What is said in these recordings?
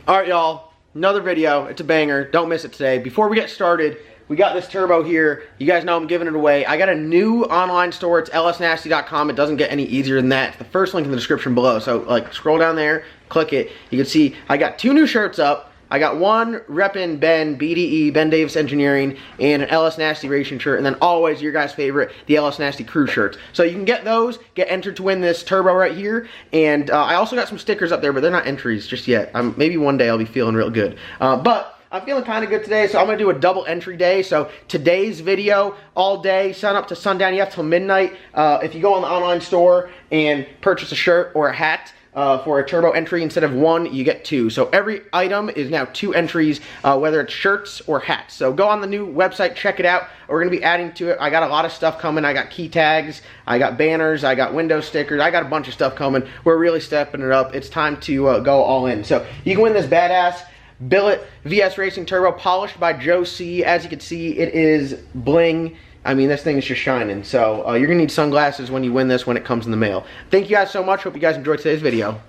Alright y'all, another video. It's a banger. Don't miss it today. Before we get started, we got this turbo here. You guys know I'm giving it away. I got a new online store. It's lsnasty.com. It doesn't get any easier than that. It's the first link in the description below. So like scroll down there, click it. You can see I got 2 new shirts up. I got one reppin' Ben, BDE, Ben Davis Engineering, and an LS Nasty racing shirt, and then always your guys' favorite, the LS Nasty crew shirts. So you can get those, get entered to win this turbo right here, and I also got some stickers up there, but they're not entries just yet. Maybe one day I'll be feeling real good. But I'm feeling kind of good today, so I'm going to do a double entry day. So today's video, all day, sun up to sundown, you have till midnight. If you go on the online store and purchase a shirt or a hat, for a turbo entry, instead of 1, you get 2. So every item is now 2 entries, whether it's shirts or hats. So go on the new website, check it out. We're going to be adding to it. I got a lot of stuff coming. I got key tags, I got banners, I got window stickers, I got a bunch of stuff coming. We're really stepping it up. It's time to go all in. So you can win this badass Billet VS Racing Turbo polished by Joe C. As you can see, it is bling. I mean, this thing is just shining. So you're going to need sunglasses when you win this when it comes in the mail. Thank you guys so much. Hope you guys enjoyed today's video.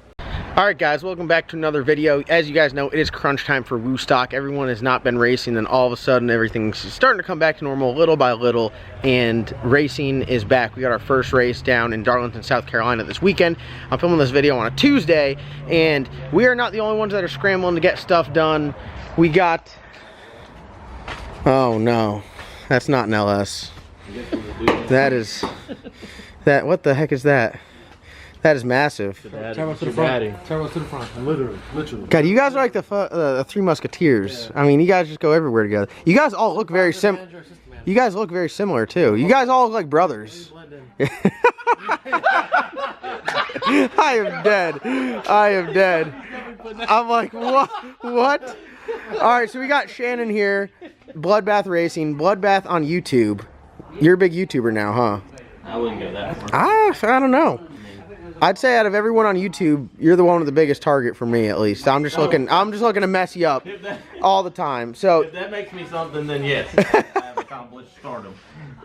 Alright guys, welcome back to another video. As you guys know, it is crunch time for Woostock. Everyone has not been racing, and all of a sudden everything's starting to come back to normal little by little, and racing is back. We got our first race down in Darlington, South Carolina this weekend. I'm filming this video on a Tuesday, and we are not the only ones that are scrambling to get stuff done. We got... Oh no. That's not an LS. That is... What the heck is that? That is massive. Turbo to the front. Turbo to the front. Literally. God, you guys are like the Three Musketeers. Yeah. I mean, you guys just go everywhere together. You guys all look very You guys look very similar too. You guys all look like brothers. I am dead. I am dead. I'm like, what? What? Alright, so we got Shannon here. Bloodbath Racing. Bloodbath on YouTube. You're a big YouTuber now, huh? I wouldn't go that far. I don't know. I'd say out of everyone on YouTube, you're the one with the biggest target for me, at least. I'm just looking to mess you up all the time. So if that makes me something, then yes, I have accomplished stardom.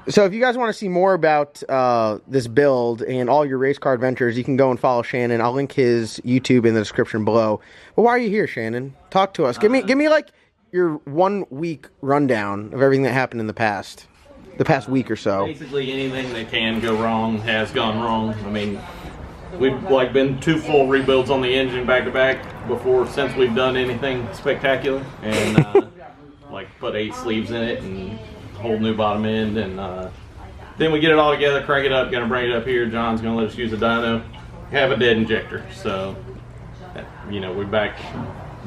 So if you guys want to see more about this build and all your race car adventures, you can go and follow Shannon. I'll link his YouTube in the description below. But why are you here, Shannon? Talk to us. Give me like your 1 week rundown of everything that happened in the past week or so. Basically, anything that can go wrong has gone wrong. I mean, we've like been 2 full rebuilds on the engine back to back since we've done anything spectacular, and like put 8 sleeves in it and whole new bottom end, and then we get it all together, crank it up, gonna bring it up here. John's gonna let us use a dyno, have a dead injector. So, you know, we're back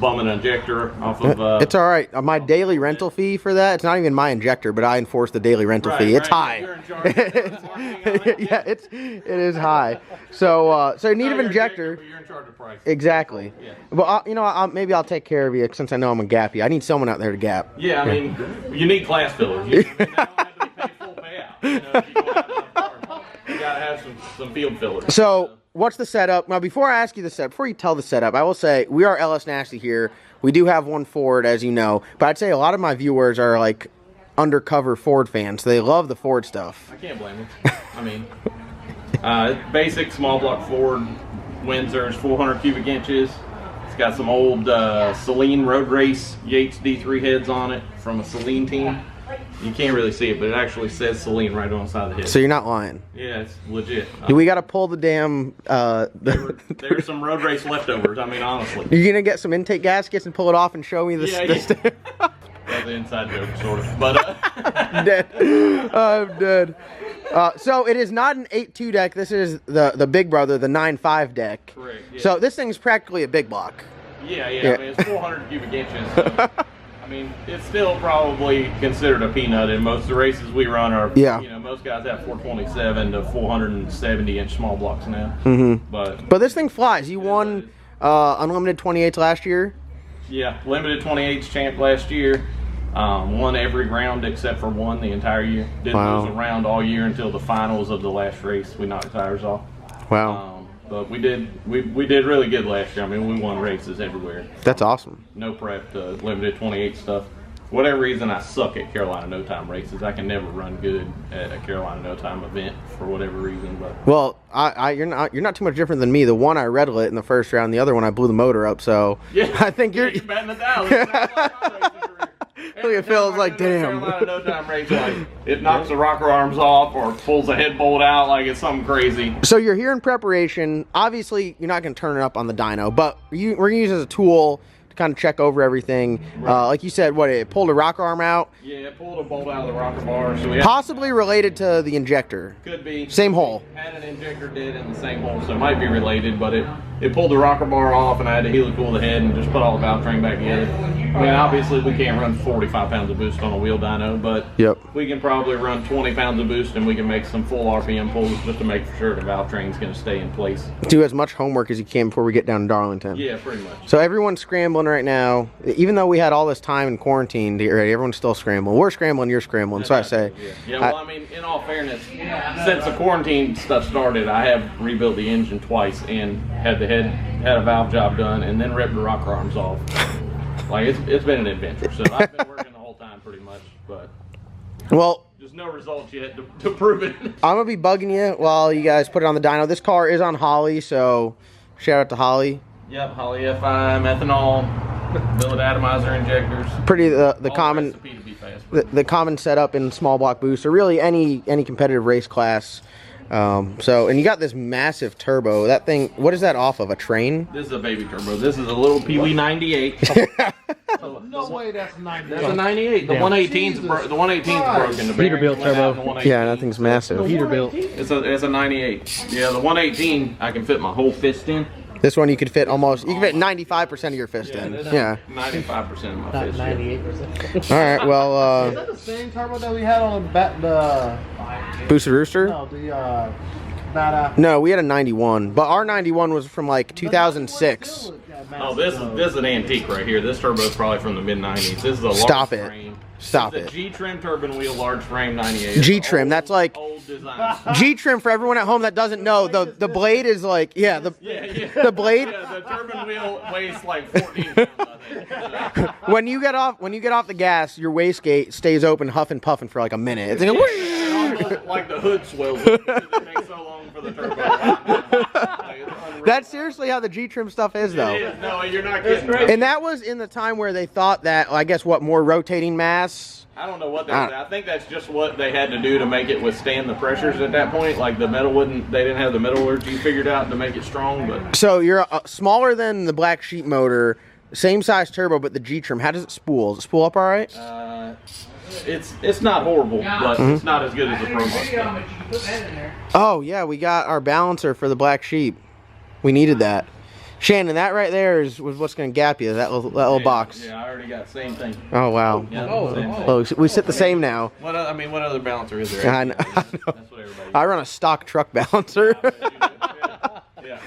bumming an injector off of. It's all right. My daily rental fee for that, it's not even my injector, but I enforce the daily rental fee. It's high. You're in charge of yeah, it is high. So you need an injector. You're in charge of price. Exactly. Yeah. But you know, maybe I'll take care of you since I know I'm a gappy. I need someone out there to gap. Yeah, I mean, you need class fillers. You don't have to be paid full payout. You know, if you go out to the car, you gotta have some field fillers. So. What's the setup? Now, before I ask you the setup, before you tell the setup, I will say we are LS Nasty here. We do have one Ford, as you know, but I'd say a lot of my viewers are like undercover Ford fans. They love the Ford stuff. I can't blame them. I mean, basic small block Ford Windsor's 400 cubic inches. It's got some old Saleen Road Race Yates D3 heads on it from a Saleen team. You can't really see it, but it actually says Saleen right on the side of the head. So you're not lying? Yeah, it's legit. We got to pull the damn... There's some road race leftovers, I mean, honestly. You're going to get some intake gaskets and pull it off and show me the... Yeah. That's the inside joke, sort of. But, I'm dead. I'm dead. So it is not an 8.2 deck. This is the big brother, the 9.5 deck. Correct. Yeah. So this thing's practically a big block. Yeah. I mean, it's 400 cubic inches. So, I mean, it's still probably considered a peanut. In most of the races we run are, you know, most guys have 427 to 470 inch small blocks now. Mm-hmm. But this thing flies. You won unlimited 28s last year. Yeah, limited 28s champ last year. Won every round except for one the entire year. Didn't lose a round all year until the finals of the last race. We knocked tires off. Wow. But we did really good last year. I mean, we won races everywhere. That's awesome. No prep, limited 28 stuff. whatever reason, I suck at Carolina No Time races. I can never run good at a Carolina No Time event for whatever reason. But Well, you're not too much different than me. The one I red lit in the first round, the other one I blew the motor up. So yeah, I think you're betting $1,000. Look at Phil's like, damn. Carolina No Time race, like it knocks the rocker arms off or pulls the head bolt out, like it's something crazy. So you're here in preparation. Obviously, you're not going to turn it up on the dyno, but we're going to use it as a tool to kind of check over everything. Right. Like you said, what, it pulled a rocker arm out? Yeah, it pulled a bolt out of the rocker bar. So we Possibly related to the injector. could be. Same hole. Had an injector did in the same hole, so it might be related, but it pulled the rocker bar off and I had to helicool the head and just put all the valve train back together. I mean, obviously we can't run 45 pounds of boost on a wheel dyno, but we can probably run 20 pounds of boost and we can make some full RPM pulls just to make sure the valve train's going to stay in place. Do as much homework as you can before we get down to Darlington. Yeah, pretty much. So everyone's scrambling right now. Even though we had all this time in quarantine to get ready, everyone's still scrambling. We're scrambling, you're scrambling. So I say. Yeah, well, I mean, in all fairness, since the quarantine stuff started, I have rebuilt the engine twice and had a valve job done and then ripped the rocker arms off. Like, it's been an adventure. So I've been working the whole time pretty much, but well, there's no results yet to prove it. I'm going to be bugging you while you guys put it on the dyno. This car is on HOLLEY, so shout out to HOLLEY. Yep, HOLLEY FI, methanol, billet atomizer injectors. Pretty the common the common setup in small block booster. Really any competitive race class. So, and you got this massive turbo. That thing, what is that off of? A train? This is a baby turbo. This is a little Pee Wee 98. No way, that's 98. That's a 98. The 118's the 118's broken. The Peterbilt turbo. Yeah, that thing's massive. Peterbilt. It's a 98. Yeah, the 118 I can fit my whole fist in. This one you could fit almost, you can fit 95% of your fist in. Yeah. 95% of my Not fist. 98%. All right, well, Is that the same turbo that we had on the Boosted Rooster? no, the Nada? No, we had a 91, but our 91 was from like 2006. Oh, this is an antique right here. This turbo is probably from the mid 90s. This is a large Stop it. frame. Stop This is it. a G-trim turbine wheel, large frame 98. G-trim, that's like Old design. G-trim for everyone at home that doesn't know. The blade is like, yeah, the blade. Yeah, the turbine wheel weighs like 14 pounds, I think. When you get off the gas, your wastegate stays open, huffing puffing for like a minute. It's like, Almost like the hood swells up because it takes so long for the turbo. Like, it's unreal. that's seriously how the G-trim stuff is, though. It is. No, you're not kidding. And that was in the time where they thought that, I guess, what, more rotating mass? I don't know what that was. I think that's just what they had to do to make it withstand the pressures at that point. Like the metal they didn't have the metallurgy figured out to make it strong. But So you're smaller than the Black Sheep motor, same size turbo, but the G-trim, how does it spool? Does it spool up all right? it's not horrible, but it's not as good as the Pro Mustang. Oh, yeah, we got our balancer for the Black Sheep. We needed that. Shannon, that right there was what's going to gap you, that little box. Yeah, I already got the same thing. Oh, wow. Yeah, same thing. Oh, we sit the same now. What other balancer is there? I know. That's what everybody I run a stock truck balancer. yeah.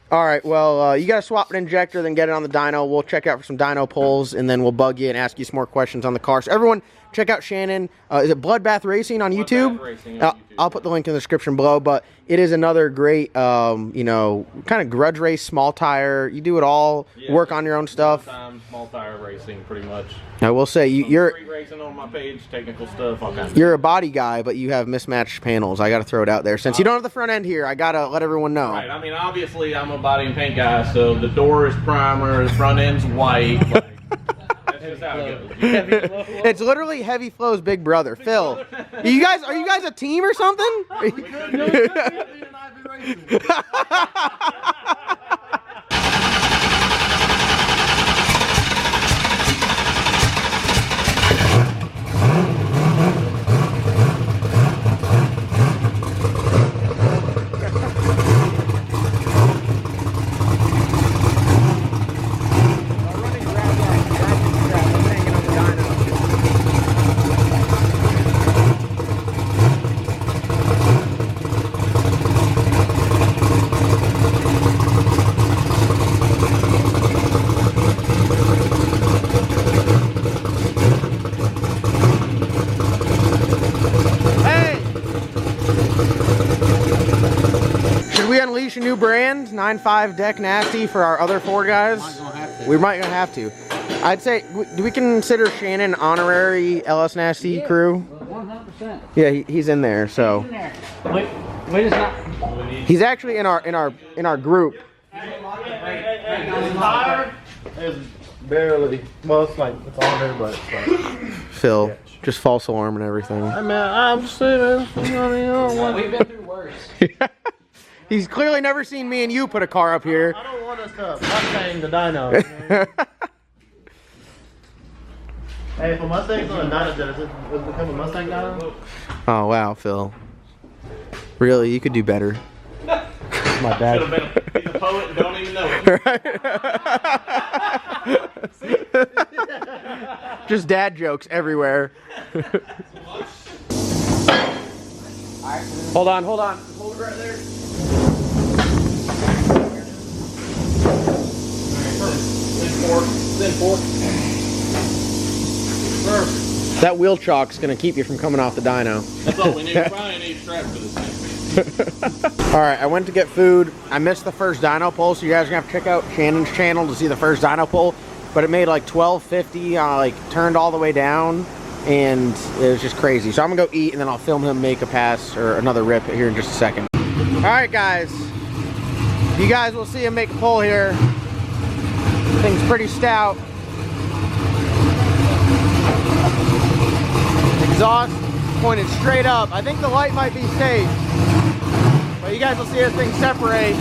All right, well, you got to swap an injector, then get it on the dyno. We'll check out for some dyno pulls, and then we'll bug you and ask you some more questions on the car. So everyone, check out Shannon. Is it Bloodbath Racing on YouTube? Racing on YouTube. I'll put the link in the description below, but it is another great, kind of grudge race, small tire. You do it all, work on your own stuff. Small tire racing, pretty much. I will say, you're Street racing on my page, technical stuff, all kinds of you're a body guy, but you have mismatched panels. I got to throw it out there. Since you don't have the front end here, I got to let everyone know. Right, I mean, obviously, I'm a body and paint guy, so the door is primer, the front end's white. Like, that's just how it goes. It's literally Heavy Flow's big brother, Phil. Are you guys a team or something? Unleash a new brand, 9.5 Deck Nasty for our other four guys. We might gonna have to. I'd say, do we consider Shannon honorary LS Nasty crew? 100%. Yeah, he's in there, so. Wait, just not. He's actually in our group. It's barely. Well, it's like it's on there, but it's like. Phil, just false alarm and everything. Hey man, I'm just saying, man. We've been through worse. He's clearly never seen me and you put a car up here. I don't want us to Mustang the Dyno. Hey, if a Mustang's on a Dyno, does it become a Mustang Dyno? Oh wow, Phil. Really, you could do better. My dad. Should have been a poet and don't even know it. Just dad jokes everywhere. Hold on. Hold it right there. Then four. That wheel chalk's gonna keep you from coming off the dyno. That's all we need. We probably need straps for this thing. Alright, I went to get food. I missed the first dyno pull, so you guys are gonna have to check out Shannon's channel to see the first dyno pull. But it made like 1250, like turned all the way down, and it was just crazy. So I'm gonna go eat, and then I'll film him make a pass or another rip here in just a second. Alright guys, you guys will see him make a pull here. Thing's pretty stout. Exhaust pointed straight up. I think the light might be safe, but you guys will see this thing separate.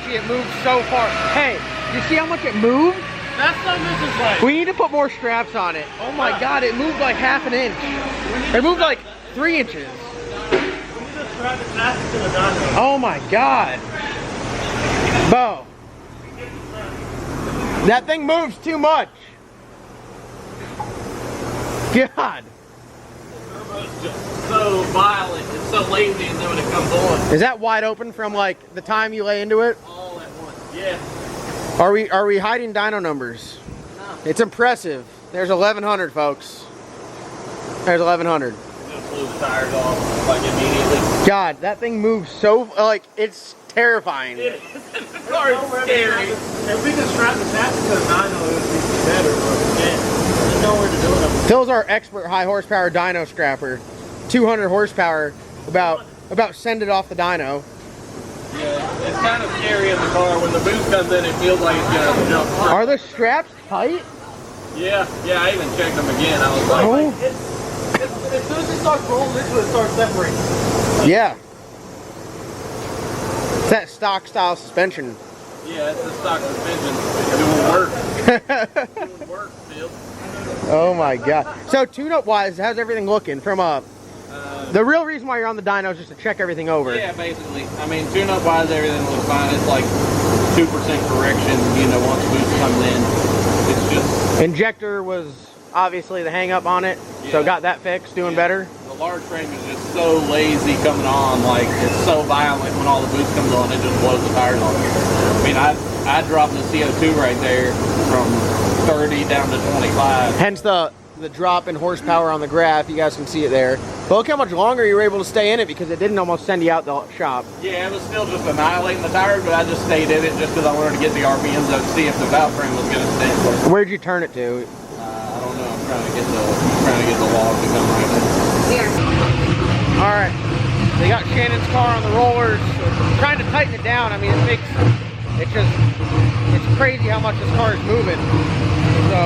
It moved so far. Hey, you see how much it moved? That's not Mrs. Light. We need to put more straps on it. Oh my god, it moved like half an inch. It moved like 3 inches. Oh my god. Bo. That thing moves too much. God. It's just so violent. It's so lazy, and then when it comes on. Is that wide open from like the time you lay into it? All at once. Yeah. Are we hiding dyno numbers? No. It's impressive. There's 1100, folks. There's 1100. Just blew the tires off like immediately. God, that thing moves so like it's terrifying. It is. This car is scary. If we could strap the chassis to the Dyno, it would be better, but we can't. There's nowhere to do it. Phil's our expert high horsepower dyno scrapper. 200 horsepower. About send it off the dyno. Yeah, it's kind of scary in the car. When the boost comes in, it feels like it's gonna jump. Are the straps tight? Yeah, I even checked them again. I was like, Oh. As soon as it starts rolling into it, it starts separating. Yeah. It's that stock style suspension. yeah, it's a stock suspension. It will work. It will work still. Oh my god. So tune-up wise, how's everything looking? From the real reason why you're on the dyno is just to check everything over. Yeah, basically. I mean, tune-up wise, everything looks fine. It's like 2% correction, you know, once boost comes in. It's just... Injector was obviously the hang up on it, so got that fixed, doing better. The large frame is just so lazy coming on, like, it's so violent when all the boost comes on, it just blows the tires off. I mean, I dropped the CO2 right there from 30 down to 25. Hence the drop in horsepower on the graph. You guys can see it there. But look how much longer you were able to stay in it because it didn't almost send you out the shop. Yeah, it was still just annihilating the tires, but I just stayed in it just because I wanted to get the RPMs up to see if the valve frame was going to stay. Where'd you turn it to? I don't know. I'm trying to get the log to come right there. All right. They got Shannon's car on the rollers. Trying to tighten it down. I mean, it's crazy how much this car is moving. So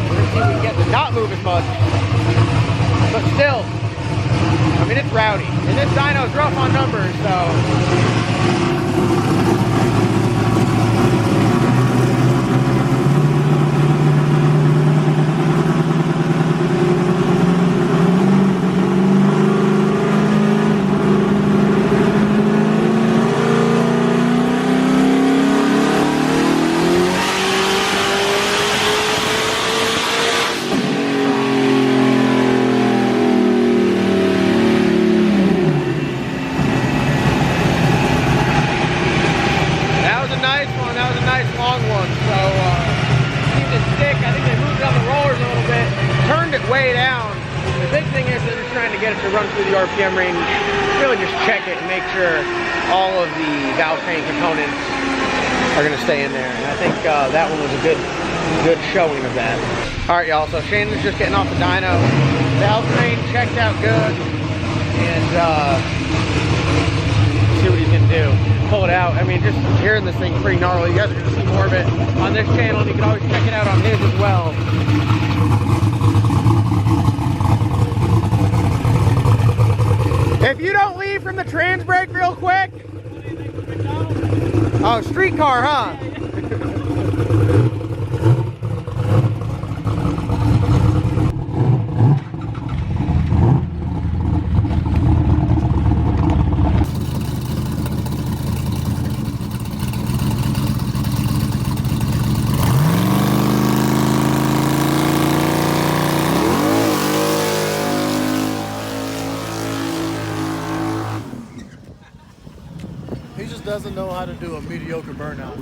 we're gonna see if we can get it to not move as much. But still, I mean, it's rowdy. And this dyno's rough on numbers, so. run through the RPM range, really just check it and make sure all of the valve train components are gonna stay in there. And I think that one was a good showing of that. All right, y'all, so Shannon's just getting off the dyno. Valve train checked out good, and see what he's gonna do. Pull it out. I mean, just hearing this thing pretty gnarly. You guys are gonna see more of it on this channel, and you can always check it out on his as well. If you don't leave from the trans brake real quick. Oh, streetcar, huh? He just doesn't know how to do a mediocre burnout.